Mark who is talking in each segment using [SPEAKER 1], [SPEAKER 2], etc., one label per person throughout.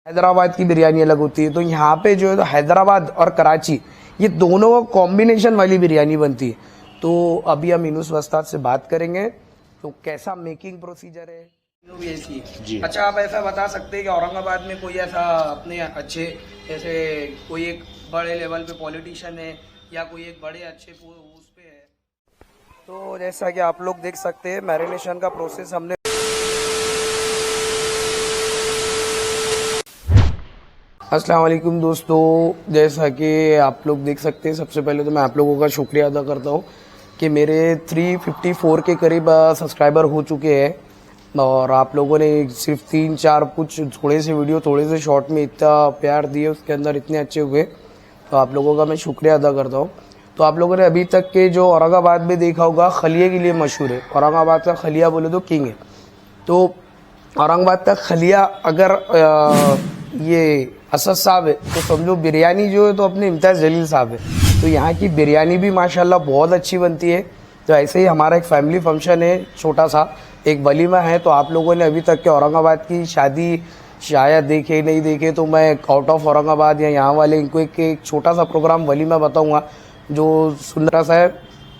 [SPEAKER 1] हैदराबाद की बिरयानी अलग होती है। तो यहाँ पे जो है तो हैदराबाद और कराची ये दोनों कॉम्बिनेशन वाली बिरयानी बनती है। तो अभी हम इनूस वस्ताद से बात करेंगे तो कैसा मेकिंग प्रोसीजर है भी ऐसी जी। अच्छा, आप ऐसा बता सकते हैं कि औरंगाबाद में कोई ऐसा अपने अच्छे जैसे कोई एक बड़े लेवल पे पॉलिटिशियन है या कोई एक बड़े अच्छे उस पे है? तो जैसा कि आप लोग देख सकते हैं मैरिनेशन का प्रोसेस हमने अस्सलाम वालेकुम दोस्तों, जैसा कि आप लोग देख सकते हैं, सबसे पहले तो मैं आप लोगों का शुक्रिया अदा करता हूँ कि मेरे 354 के करीब सब्सक्राइबर हो चुके हैं और आप लोगों ने सिर्फ 3-4 कुछ थोड़े से वीडियो थोड़े से शॉर्ट में इतना प्यार दिए, उसके अंदर इतने अच्छे हुए, तो आप लोगों का मैं शुक्रिया अदा करता हूँ। तो आप लोगों ने अभी तक के जो औरंगाबाद में देखा होगा खलिए के लिए मशहूर है, औरंगाबाद का खलिया बोले तो किंग है। तो औरंगाबाद का खलिया अगर ये असद साहब है तो समझो बिरयानी जो है तो अपने इम्तियाज़ जलील साहब है। तो यहाँ की बिरयानी भी माशाल्लाह बहुत अच्छी बनती है। तो ऐसे ही हमारा एक फैमिली फंक्शन है, छोटा सा एक वलीमा है। तो आप लोगों ने अभी तक के औरंगाबाद की शादी शायद देखे नहीं देखे, तो मैं आउट ऑफ औरंगाबाद या यहाँ वाले इनको एक छोटा सा प्रोग्राम वलीमा बताऊँगा जो सुंदरा सा है।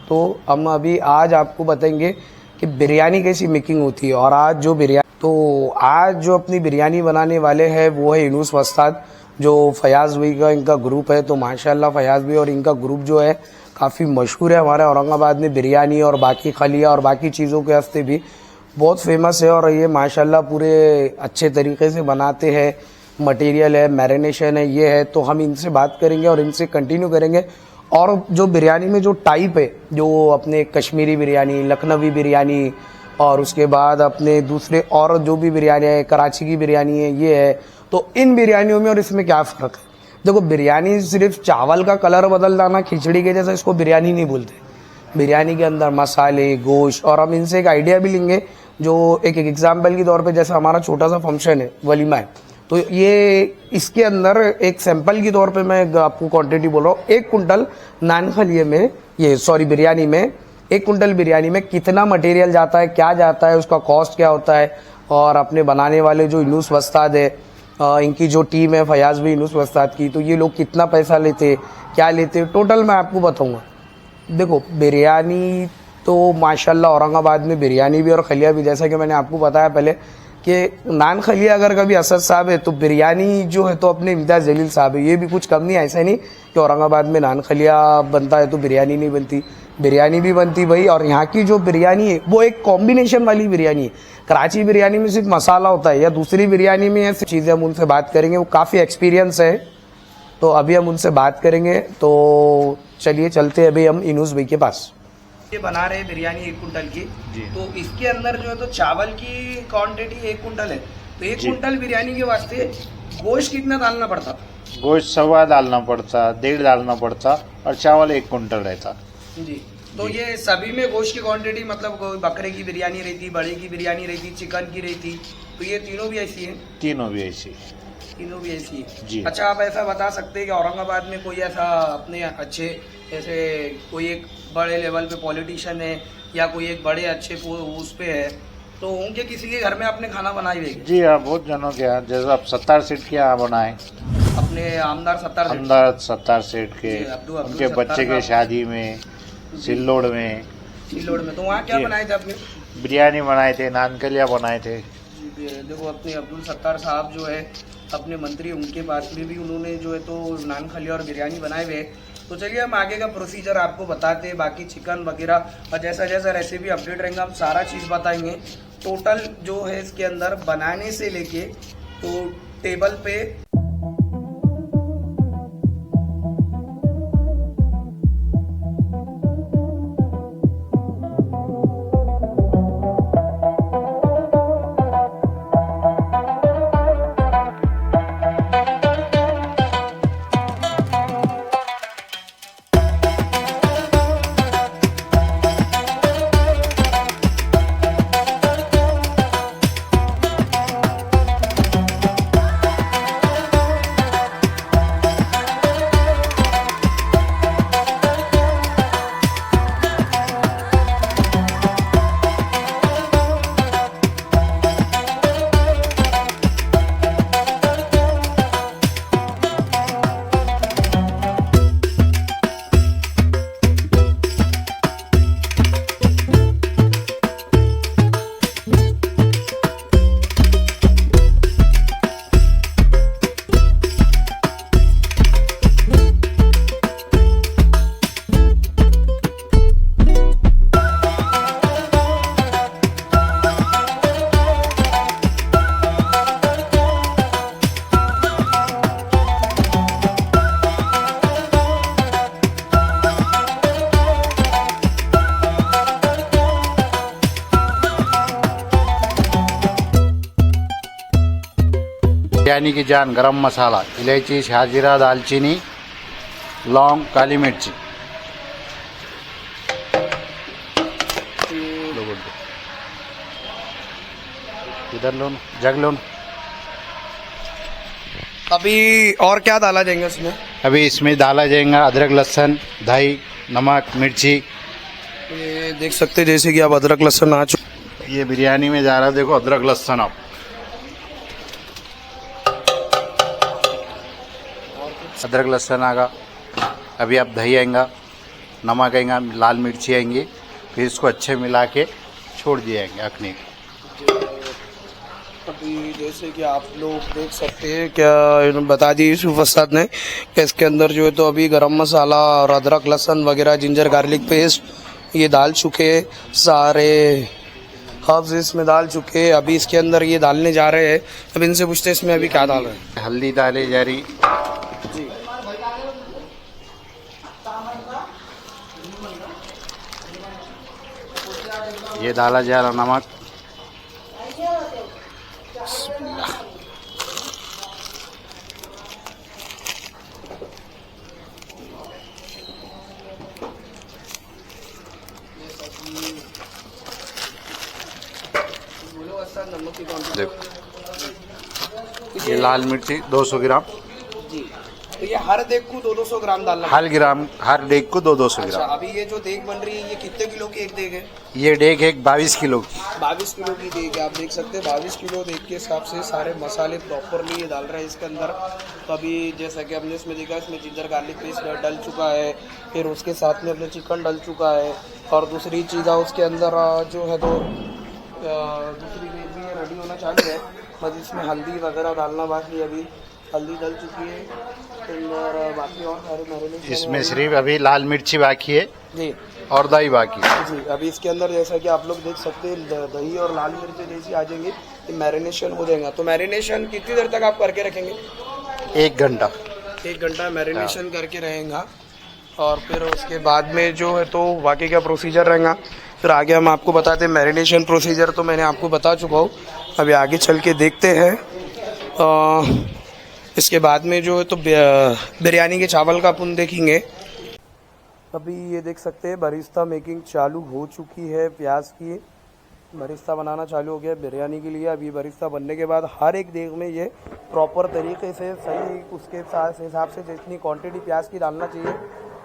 [SPEAKER 1] तो हम अभी आज आपको बताएंगे कि बिरयानी कैसी मेकिंग होती है। और आज जो अपनी बिरयानी बनाने वाले हैं वो है इनूस वस्ताद, जो फयाज भाई का इनका ग्रुप है। तो माशाल्लाह फयाज भाई और इनका ग्रुप जो है काफ़ी मशहूर है हमारे औरंगाबाद में, बिरयानी और बाकी खलिया और बाकी चीज़ों के वास्ते भी बहुत फेमस है। और ये माशाल्लाह पूरे अच्छे तरीके से बनाते हैं, मटेरियल है, मैरिनेशन है, ये है। तो हम इनसे बात करेंगे और इनसे कंटिन्यू करेंगे। और जो बिरयानी में जो टाइप है, जो अपने कश्मीरी बिरयानी, लखनवी बिरयानी और उसके बाद अपने दूसरे और जो भी बिरयानी है, कराची की बिरयानी है, ये है। तो इन बिरयानियों में और इसमें क्या फ़र्क है? देखो, बिरयानी सिर्फ चावल का कलर बदल जाना खिचड़ी के जैसा, इसको बिरयानी नहीं बोलते। बिरयानी के अंदर मसाले, गोश्त, और हम इनसे एक आइडिया भी लेंगे जो एक एग्जाम्पल के तौर पे, जैसे हमारा छोटा सा फंक्शन है, वलीमा है, तो ये इसके अंदर एक सैंपल के तौर पे मैं आपको क्वांटिटी बोल रहा हूँ। 1 कुंटल नान खलिए में बिरयानी में 1 कुंटल बिरयानी में कितना मटेरियल जाता है, क्या जाता है, उसका कॉस्ट क्या होता है। और अपने बनाने वाले जो इनूस वस्ताद है, इनकी जो टीम है फयाज भी इनूस वस्ताद की, तो ये लोग कितना पैसा लेते, क्या लेते, टोटल मैं आपको बताऊंगा। देखो, बिरयानी तो माशाल्लाह औरंगाबाद में बिरयानी भी और खलिया भी, जैसा कि मैंने आपको बताया पहले कि नान खलिया अगर कभी असद साहब है तो बिरयानी जो है तो अपने इम्तियाज़ जलील साहब है। ये भी कुछ कम नहीं, ऐसा नहीं कि औरंगाबाद में नान खलिया बनता है तो बिरयानी नहीं बनती, बिरयानी भी बनती भाई। और यहाँ की जो बिरयानी है वो एक कॉम्बिनेशन वाली बिरयानी है। कराची बिरयानी में सिर्फ मसाला होता है या दूसरी बिरयानी में ऐसी चीज़ें, हम उनसे बात करेंगे, वो काफ़ी एक्सपीरियंस है। तो अभी हम उनसे बात करेंगे। तो चलिए चलते हैं अभी हम इनूस भाई के पास। ये बना रहे बिरयानी 1 कुंटल की, तो इसके अंदर जो है तो चावल की क्वांटिटी 1 कुंटल है। तो 1 कुंटल बिरयानी के वास्ते गोश्त कितना डालना पड़ता?
[SPEAKER 2] गोश्त 1.25 डालना पड़ता, 1.5 डालना पड़ता, और चावल 1 कुंटल रहता
[SPEAKER 1] जी। तो ये सभी में गोश्त की क्वांटिटी, मतलब कोई बकरे की बिरयानी रहती, बड़े की बिरयानी रहती, चिकन की रहती, तो ये तीनों भी ऐसी है?
[SPEAKER 2] तीनों भी ऐसी
[SPEAKER 1] है
[SPEAKER 2] जी।
[SPEAKER 1] अच्छा, आप ऐसा बता सकते हैं कि औरंगाबाद में कोई ऐसा अपने अच्छे जैसे कोई एक बड़े लेवल पे पॉलिटिशियन है या कोई एक बड़े अच्छे उस पे है, तो उनके किसी के घर में आपने खाना बनाई हुई?
[SPEAKER 2] जी हाँ, बहुत जनों के यहाँ, जैसे आप 70 सीट के यहाँ बनाए,
[SPEAKER 1] अपने आमदार
[SPEAKER 2] 70 सीट के, उनके बच्चे के शादी में, सिल्लोड़ में। तो वहाँ क्या बनाए थे आपने? बिरयानी बनाए थे, नान खलिया बनाए थे।
[SPEAKER 1] देखो, अपने अब्दुल सत्तार साहब जो है अपने मंत्री, उनके पास में भी उन्होंने जो है तो नान खलिया और बिरयानी बनाए हुए। तो चलिए हम आगे का प्रोसीजर आपको बताते हैं, बाकी चिकन वगैरह और जैसा जैसा रेसिपी अपडेट रहेंगे हम सारा चीज़ बताएंगे। टोटल जो है इसके अंदर बनाने से लेके तो टेबल पे
[SPEAKER 2] बिरयानी की जान गरम मसाला, इलायची, शाहजीरा, दालचीनी, लौंग, काली मिर्ची। इधर लो, जग लो।
[SPEAKER 1] अभी और क्या डाला जाएगा इसमें?
[SPEAKER 2] अभी इसमें डाला जाएगा अदरक, लहसुन, दही, नमक, मिर्ची।
[SPEAKER 1] ये देख सकते हैं जैसे कि आप अदरक लहसुन आ चुके।
[SPEAKER 2] ये बिरयानी में जा रहा है, देखो अदरक लहसुन। आप अदरक लहसुन आएगा, अभी आप दही आएगा, नमक आएगा, लाल मिर्ची आएंगी, फिर इसको अच्छे मिला के छोड़ दिए जाएंगे अखनी।
[SPEAKER 1] अभी जैसे कि आप लोग देख सकते हैं, क्या बता दी यूसुफ उस्ताद ने कि इसके अंदर जो है तो अभी गरम मसाला और अदरक लहसुन वगैरह, जिंजर गार्लिक पेस्ट ये डाल चुके, सारे हर्ब्स इसमें डाल चुके। अभी इसके अंदर ये डालने जा रहे हैं। अब इनसे पूछते हैं इसमें अभी क्या डाल रहे हैं।
[SPEAKER 2] हल्दी डाली जा रही
[SPEAKER 1] जी,
[SPEAKER 2] ये डाला जा रहा नमक, देखो ये लाल मिर्ची 200 ग्राम।
[SPEAKER 1] जी, तो ये हर देग को 200 ग्राम डालना।
[SPEAKER 2] हर डेग को 200
[SPEAKER 1] अच्छा,
[SPEAKER 2] ग्राम।
[SPEAKER 1] अभी ये जो देग बन रही है ये कितने किलो की एक देग है?
[SPEAKER 2] ये डेग एक 22 किलो की।
[SPEAKER 1] 22 किलो की देग है। आप देख सकते हैं 22 किलो देग के हिसाब से सारे मसाले प्रॉपरली ये डाल रहे हैं इसके अंदर। तो अभी जैसा कि हमने इसमें देखा, इसमें जिंजर गार्लिक पेस्ट डल चुका है, फिर उसके साथ में अपने चिकन डल चुका है, और दूसरी चीज़ उसके अंदर जो है तो दूसरी देग भी रेडी होना चालू है। बस इसमें हल्दी वगैरह डालना बाकी है। अभी हल्दी डल चुकी है, फिर बाकी और सारे मैरिनेशन
[SPEAKER 2] इसमें सिर्फ अभी लाल मिर्ची बाकी है
[SPEAKER 1] जी,
[SPEAKER 2] और दही बाकी है।
[SPEAKER 1] जी। अभी इसके अंदर जैसा कि आप लोग देख सकते हैं दही और लाल मिर्च जैसी आ जाएंगी, ये मैरिनेशन हो जाएगा। तो मैरिनेशन कितनी देर तक आप करके रखेंगे?
[SPEAKER 2] 1 घंटा।
[SPEAKER 1] 1 घंटा मैरिनेशन करके रहेगा, और फिर उसके बाद में जो है तो बाकी का प्रोसीजर रहेगा। फिर आगे हम आपको बताते हैं। मैरिनेशन प्रोसीजर तो मैंने आपको बता चुका हूँ, अभी आगे चल के देखते हैं। इसके बाद में जो है तो बिरयानी के चावल का अपन देखेंगे। अभी ये देख सकते हैं बरिस्ता मेकिंग चालू हो चुकी है। प्याज की बरिस्ता बनाना चालू हो गया बिरयानी के लिए। अभी बरिस्ता बनने के बाद हर एक देग में ये प्रॉपर तरीके से सही उसके हिसाब से जितनी क्वांटिटी प्याज की डालना चाहिए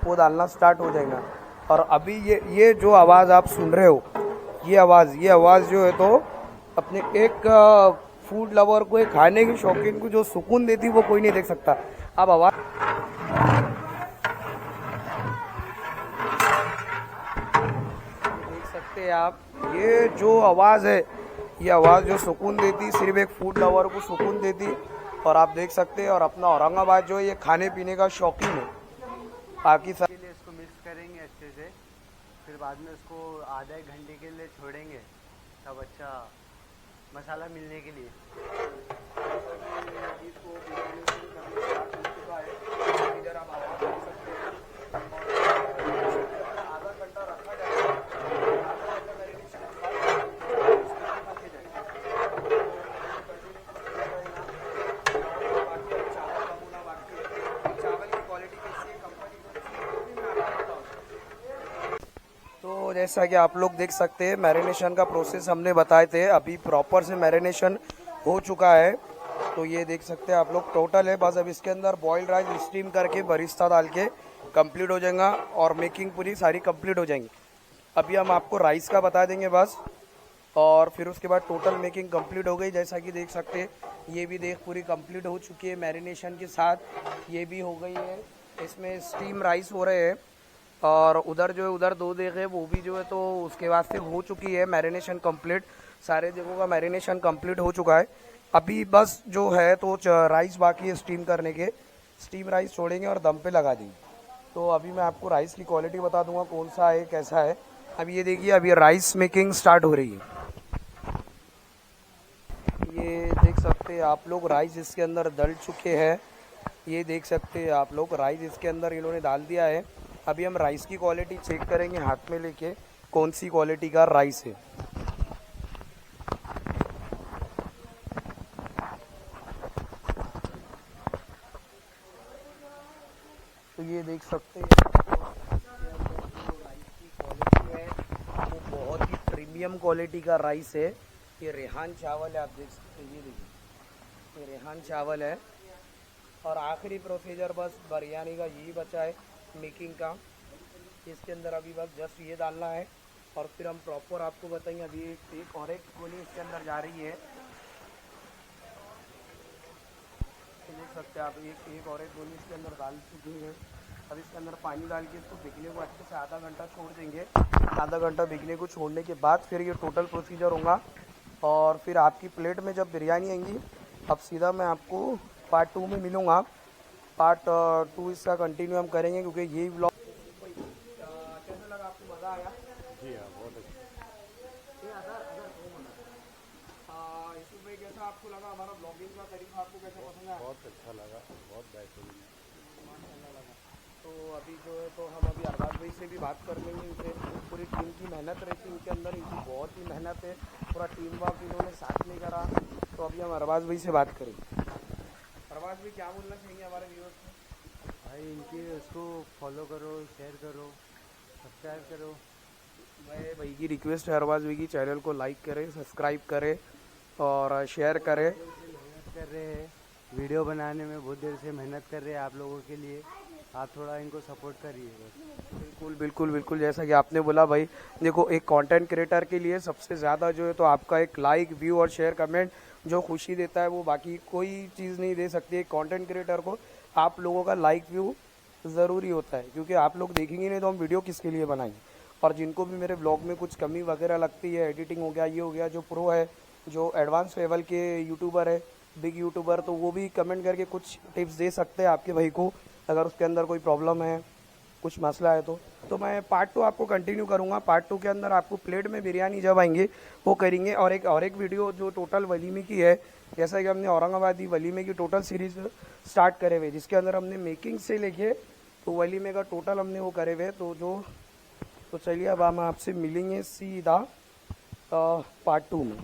[SPEAKER 1] वो डालना स्टार्ट हो जाएगा। और अभी ये जो आवाज़ आप सुन रहे हो, ये आवाज़ जो है तो अपने एक फूड लवर को, एक खाने के शौकीन को जो सुकून देती वो कोई नहीं देख सकता। अब आवाज़ देख सकते हैं आप, ये जो आवाज़ है, ये आवाज़ जो सुकून देती, सिर्फ एक फूड लवर को सुकून देती। और आप देख सकते हैं, और अपना औरंगाबाद जो है ये खाने पीने का शौकीन है। बाकी सब
[SPEAKER 3] के लिए इसको मिक्स करेंगे अच्छे से, फिर बाद में इसको आधा 1 घंटे के लिए छोड़ेंगे, तब अच्छा मसाला मिलने के लिए।
[SPEAKER 1] तो जैसा कि आप लोग देख सकते हैं मैरिनेशन का प्रोसेस हमने बताए थे, अभी प्रॉपर से मैरिनेशन हो चुका है। तो ये देख सकते हैं आप लोग, टोटल है बस। अब इसके अंदर बॉइल्ड राइस स्टीम करके बरिस्ता डाल के कंप्लीट हो जाएगा, और मेकिंग पूरी सारी कंप्लीट हो जाएंगी। अभी हम आपको राइस का बता देंगे बस, और फिर उसके बाद टोटल मेकिंग कंप्लीट हो गई। जैसा कि देख सकते हैं ये भी देख पूरी कंप्लीट हो चुकी है मैरिनेशन के साथ, ये भी हो गई है। इसमें स्टीम राइस हो रहे हैं, और उधर जो है उधर 2 देग है वो भी जो है तो उसके वास्ते हो चुकी है मैरिनेशन कंप्लीट। सारे देगों का मैरिनेशन कंप्लीट हो चुका है। अभी बस जो है तो राइस बाकी है स्टीम करने के। स्टीम राइस छोड़ेंगे और दम पे लगा देंगे। तो अभी मैं आपको राइस की क्वालिटी बता दूंगा कौन सा है कैसा है। अभी ये देखिए, अभी राइस मेकिंग स्टार्ट हो रही है। ये देख सकते हैं आप लोग, राइस इसके अंदर डल चुके हैं। ये देख सकते हैं आप लोग, राइस इसके अंदर इन्होंने डाल दिया है। अभी हम राइस की क्वालिटी चेक करेंगे हाथ में लेके, कौन सी क्वालिटी का राइस है। तो ये देख सकते हैं जो राइस की क्वालिटी है वो बहुत ही प्रीमियम क्वालिटी का राइस है। ये रेहान चावल है, आप देख सकते हैं, ये देखिए ये रेहान चावल है। और आखिरी प्रोसीजर बस बिरयानी का यही बचा है मेकिंग का। इसके अंदर अभी बस जस्ट ये डालना है और फिर हम प्रॉपर आपको बताएंगे। अभी एक और एक गोली इसके अंदर जा रही है, देख सकते हैं आप, एक और एक गोली इसके अंदर डाल चुकी है। अब इसके अंदर पानी डाल के इसको बिकने को अच्छे से आधा घंटा छोड़ देंगे। आधा घंटा बिकने को छोड़ने के बाद फिर ये टोटल प्रोसीजर होगा और फिर आपकी प्लेट में जब बिरयानी आएंगी अब सीधा मैं आपको पार्ट 2 में मिलूँगा। पार्ट 2 इसका कंटिन्यू हम करेंगे क्योंकि यही व्लॉग कैसा लगा आपको, मज़ा आया?
[SPEAKER 2] जी हाँ, बहुत अच्छा।
[SPEAKER 1] इसमें कैसा आपको लगा हमारा ब्लॉगिंग का तरीका, आपको कैसा पसंद आया?
[SPEAKER 2] बहुत अच्छा लगा, बहुत बेहतरीन है।
[SPEAKER 1] तो अभी जो है तो हम अभी अरबाज भाई से भी बात कर लेंगे। इनसे पूरी टीम की मेहनत रहती है इनके अंदर, इनकी बहुत ही मेहनत है, पूरा टीम वर्क इन्होंने साथ में करा। तो अभी हम अरबाज भाई से बात करेंगे। अरबाज भाई क्या बोलना चाहिए हमारे व्यूअर्स को?
[SPEAKER 3] भाई इनकी उसको फॉलो करो, शेयर करो, सब्सक्राइब करो।
[SPEAKER 1] मैं भाई की रिक्वेस्ट है अरबाज भाई की चैनल को लाइक करें, सब्सक्राइब करें और शेयर करें।
[SPEAKER 3] मेहनत कर रहे हैं, वीडियो बनाने में बहुत देर से मेहनत कर रहे हैं आप लोगों के लिए। आप थोड़ा इनको सपोर्ट करिए बस।
[SPEAKER 1] बिल्कुल बिल्कुल बिल्कुल, जैसा कि आपने बोला भाई, देखो एक कंटेंट क्रिएटर के लिए सबसे ज़्यादा जो है तो आपका एक लाइक, व्यू और शेयर, कमेंट जो खुशी देता है वो बाकी कोई चीज़ नहीं दे सकती। एक कंटेंट क्रिएटर को आप लोगों का लाइक, व्यू ज़रूरी होता है क्योंकि आप लोग देखेंगे नहीं तो हम वीडियो किसके लिए बनाएंगे। और जिनको भी मेरे ब्लॉग में कुछ कमी वगैरह लगती है, एडिटिंग हो गया, ये हो गया, जो प्रो है, जो एडवांस लेवल के यूट्यूबर है, बिग यूट्यूबर, तो वो भी कमेंट करके कुछ टिप्स दे सकते हैं आपके भाई को अगर उसके अंदर कोई प्रॉब्लम है, कुछ मसला है तो मैं पार्ट 2 आपको कंटिन्यू करूंगा। पार्ट 2 के अंदर आपको प्लेट में बिरयानी जब आएंगे वो करेंगे। और एक वीडियो जो टोटल वलीमे की है, जैसा कि हमने औरंगाबादी वलीमे की टोटल सीरीज स्टार्ट करे हुए जिसके अंदर हमने मेकिंग से लेके तो वलीमे का टोटल हमने वो करे हुए। तो चलिए अब हम आपसे मिलेंगे सीधा पार्ट 2 में।